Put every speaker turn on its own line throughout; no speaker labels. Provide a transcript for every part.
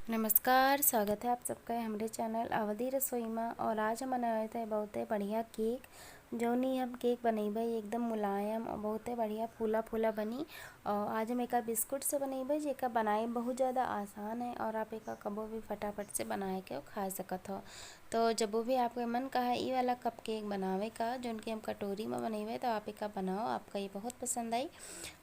नमस्कार, स्वागत है आप सबका हमारे चैनल अवधि रसोई में। और आज हम बनाए थे बहुत बढ़िया केक। जोनी हम केक बनेबे एकदम मुलायम और बहुत बढ़िया फूला फूला बनी। और आज हम एक बिस्कुट से बनेबे जेका बनाए बहुत ज़्यादा आसान है और आप एक कबो भी फटाफट से बनाए के खा सकत हो। तो जब भी आपके मन का है ये वाला कप केक बनावे का जोन कि हम कटोरी में बनेबे तो आप एक बनाओ, आपका ये बहुत पसंद आई।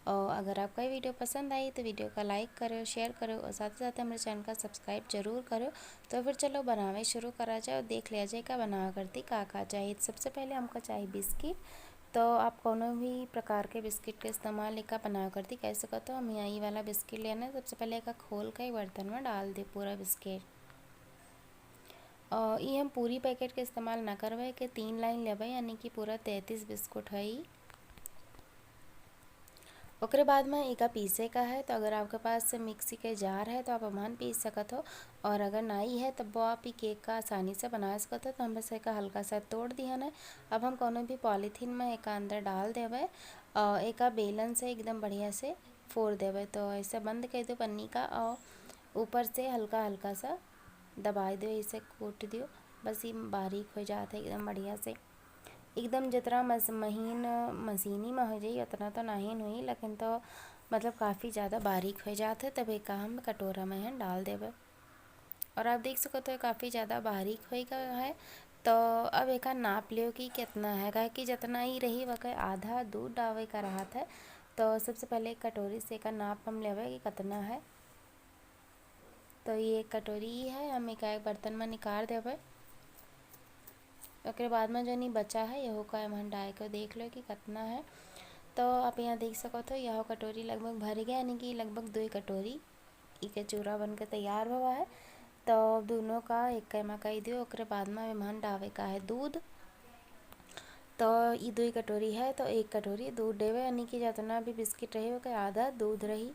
और अगर आपका ये वीडियो पसंद आई तो वीडियो का लाइक करो, शेयर करो और साथ ही साथ हमारे चैनल का सब्सक्राइब जरूर करो। तो फिर चलो बनावे शुरू करा जाए और देख लिया जाए क्या बना करती का चाहिए। तो सबसे पहले हमको चाहिए बिस्किट। तो आप कोनो भी प्रकार के बिस्किट का इस्तेमाल एक बना करती कह सकते हो। हम यहाँ ये वाला बिस्किट लेना है। सबसे पहले एक खोल के बर्तन में डाल दे पूरा बिस्किट। और ये हम पूरी पैकेट के इस्तेमाल ना करवे कि 3 लाइन लेवे यानी कि पूरा 33 बिस्कुट है। ओकरे बाद में एक पीसे का है। तो अगर आपके पास मिक्सी के जार है तो आप अमान पीस सकत हो। और अगर नहीं है तब वो आप ही केक का आसानी से बना सकते हो। तो हम बस एक हल्का सा तोड़ दिया ना। अब हम कोनो भी पॉलीथीन में एक अंदर डाल देवे और एक बेलन से एकदम बढ़िया से फोड़ देवे। तो ऐसे बंद कर दो पन्नी का और ऊपर से हल्का हल्का सा दबा दो, इसे कूट दियो। बस ये बारीक हो जाता है एकदम बढ़िया से। एकदम जितना महीन मशीनी में हो जाए उतना तो नहीं हुई, लेकिन तो मतलब काफ़ी ज़्यादा बारीक हो जाते। तब एक हम कटोरा में है डाल देवे। और आप देख सको तो काफ़ी ज़्यादा बारीक हो गया है। तो अब एक नाप लियो कि कितना है, क्या कि जितना ही रही वह आधा दूध डावे का रहा था। तो सबसे पहले एक कटोरी से एक नाप हम लेवे कि कितना है। तो ये एक कटोरी ही है, हम एक बर्तन में निकाल देवे। उसके बाद में जो नहीं बचा है यह का हम डाल के देख लो कि कितना है। तो आप यहाँ देख सको तो यह कटोरी लगभग भर गया, यानी कि लगभग 2 कटोरी इके चूरा बन के तैयार हुआ है। तो दोनों का एक कैमा कही दियो। उसके बाद में मेहमान डावे का है दूध। तो ये 2 कटोरी है तो 1 कटोरी दूध देवे, यानी कि जितना भी बिस्किट रही वो आधा दूध रही।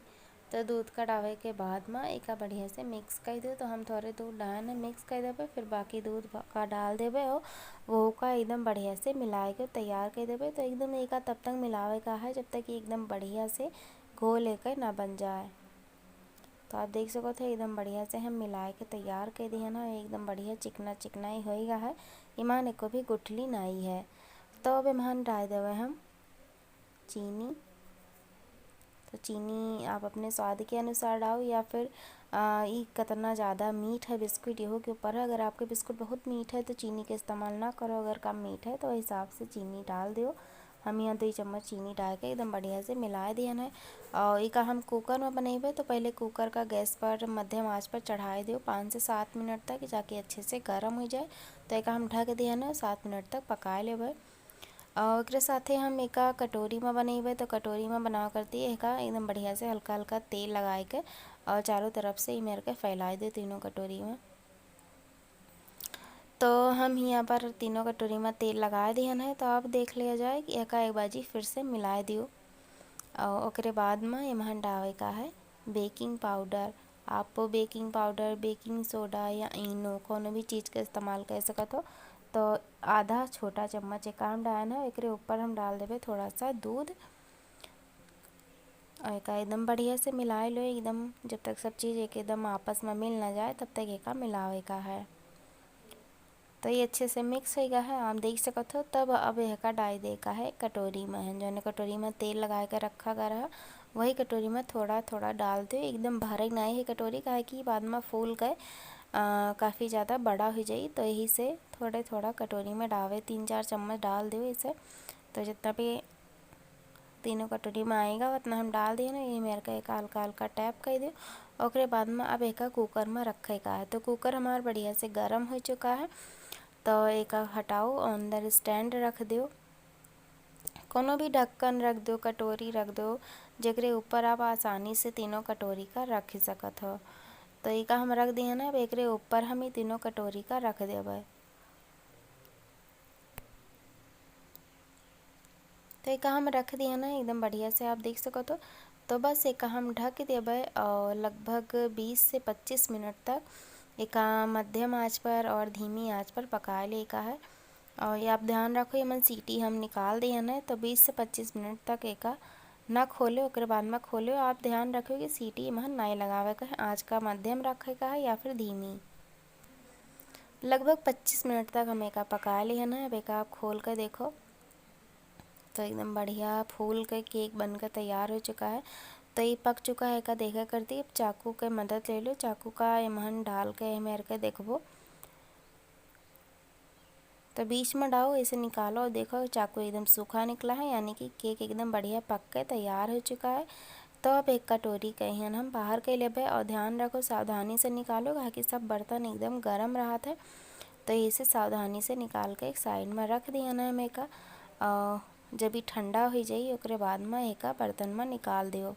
तो दूध का डावे के बाद में एक बढ़िया से मिक्स कर दो। तो हम थोड़े दूध डाल मिक्स कर देवे, फिर बाकी दूध का डाल देवे और वो का एकदम बढ़िया से मिला के तैयार कर देवे। तो एकदम एक तब तक मिलावे का है जब तक कि एकदम बढ़िया से घोल लेकर ना बन जाए। तो आप देख सको थे एकदम बढ़िया से हम मिला के तैयार कर दिए ना। एकदम बढ़िया चिकना चिकना ही होएगा है। ईमान को भी गुठली नहीं है। तो अब ईमान डाल देवे हम चीनी। तो चीनी आप अपने स्वाद के अनुसार डालो या फिर ये कितना ज़्यादा मीठ है बिस्कुट ये के ऊपर है। अगर आपके बिस्कुट बहुत मीठ है तो चीनी का इस्तेमाल ना करो, अगर कम मीठ है तो हिसाब से चीनी डाल दो। हम यहाँ 2 चम्मच चीनी डाल के एकदम बढ़िया से मिला दिया है। और एक हम कुकर में बनेबे तो पहले कुकर का गैस पर मध्यम आंच पर चढ़ाए दो 5 से 7 मिनट तक, जाके अच्छे से गर्म हो जाए। तो एक हम ढक दिया ना 7 मिनट तक पका लेबे। और एकरे साथे हम एक कटोरी में बनेबे तो कटोरी में बनाव करती है एक एकदम बढ़िया से हल्का हल्का तेल लगाए के और चारों तरफ से ही मेरे के फैलाए दे तीनों कटोरी में। तो हम यहाँ पर तीनों कटोरी में तेल लगा दिए है। तो आप देख लिया जाए कि एक बाजी फिर से मिला दियो। और ओकरे बाद में एमहन डावे का है बेकिंग पाउडर। आप बेकिंग पाउडर, बेकिंग सोडा या इनो कोनो भी चीज़ का इस्तेमाल कर सकत हो। तो आधा छोटा चम्मच एक हम डालना है। एकरे ऊपर हम डाल देवे थोड़ा सा दूध और एक एकदम बढ़िया से मिलाए लो एकदम जब तक सब चीज़ एक एकदम आपस में मिल ना जाए तब तक एक मिलावे का है। तो ये अच्छे से मिक्स हो गया है, आप देख सकत हो। तब अब यह का डाल दे का है कटोरी में है जो कटोरी में तेल लगा कर रखा गया रहा वही कटोरी में थोड़ा थोड़ा डाल दो। एकदम भरे नहीं है कटोरी का है कि बाद में फूल गए काफ़ी ज़्यादा बड़ा हो जाए। तो यही से थोड़े थोड़ा कटोरी में डावे 3-4 चम्मच डाल दो इसे। तो जितना भी तीनों कटोरी में आएगा उतना हम डाल दिए ना। ये मेरे का एक हल्का हल्का टैप कर दो। और बाद में अब एक कुकर में रखे का है। तो कुकर हमारा बढ़िया से गर्म हो चुका है। तो एक हटाओ अंदर स्टैंड रख दो, कोनो भी ढक्कन रख दो, कटोरी रख दो जेकरे ऊपर आप आसानी से तीनों कटोरी का रख सकत हो। तो एक हम रख दिए ना। अब एकरे ऊपर हम ही तीनों कटोरी का रख देवे। तो एक हम रख दिया ना एकदम बढ़िया से आप देख सको तो बस एक हम ढक देवे और लगभग 20 से 25 मिनट तक एक मध्यम आंच पर और धीमी आंच पर पका ले का है। और ये आप ध्यान रखो ये मन सीटी हम निकाल दिए ना। तो 20 से 25 मिनट तक एक ना खोले ओकरे बाद में खोले। आप ध्यान रखो कि सीटी में नहीं लगावे का है, आँच का मध्यम रखे का है या फिर धीमी। लगभग 25 मिनट तक हम एका पका लिए ना। अब एका आप खोल कर देखो तो एकदम बढ़िया फूल के केक बनकर तैयार हो चुका है। तो ये पक चुका है का देखा करती। अब चाकू के मदद ले लो, चाकू का एमहन डाल के मेर के देखबो तो बीच में डालो, इसे निकालो और देखो चाकू एकदम सूखा निकला है, यानी कि केक एकदम बढ़िया पक के तैयार हो चुका है। तो अब एक कटोरी कहीं हम बाहर के लेबे और ध्यान रखो सावधानी से निकालो, ताकि सब बर्तन एकदम गर्म रहा था। तो इसे सावधानी से निकाल के एक साइड में रख दिया ना हम एका। जब ये ठंडा हो जाई ओकरे बाद में एका बर्तन में निकाल दियो।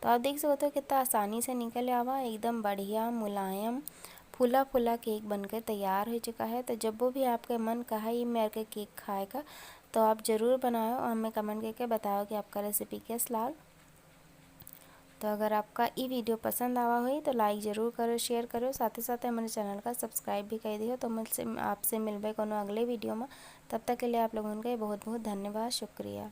तो आप देख सकते हो कितना आसानी से निकल आवा, एकदम बढ़िया मुलायम फूला फूला केक बनकर तैयार हो चुका है। तो जब वो भी आपके मन कहा ये मेरे के केक खाएगा तो आप ज़रूर बनाओ और हमें कमेंट करके बताओ कि आपका रेसिपी कैसा लगा। तो अगर आपका ये वीडियो पसंद आवा हुई तो लाइक ज़रूर करो, शेयर करो, साथ ही साथ हमारे चैनल का सब्सक्राइब भी कर दियो। तो मुझसे आपसे मिलबे कोनो अगले वीडियो में, तब तक के लिए आप लोगों का बहुत बहुत धन्यवाद, शुक्रिया।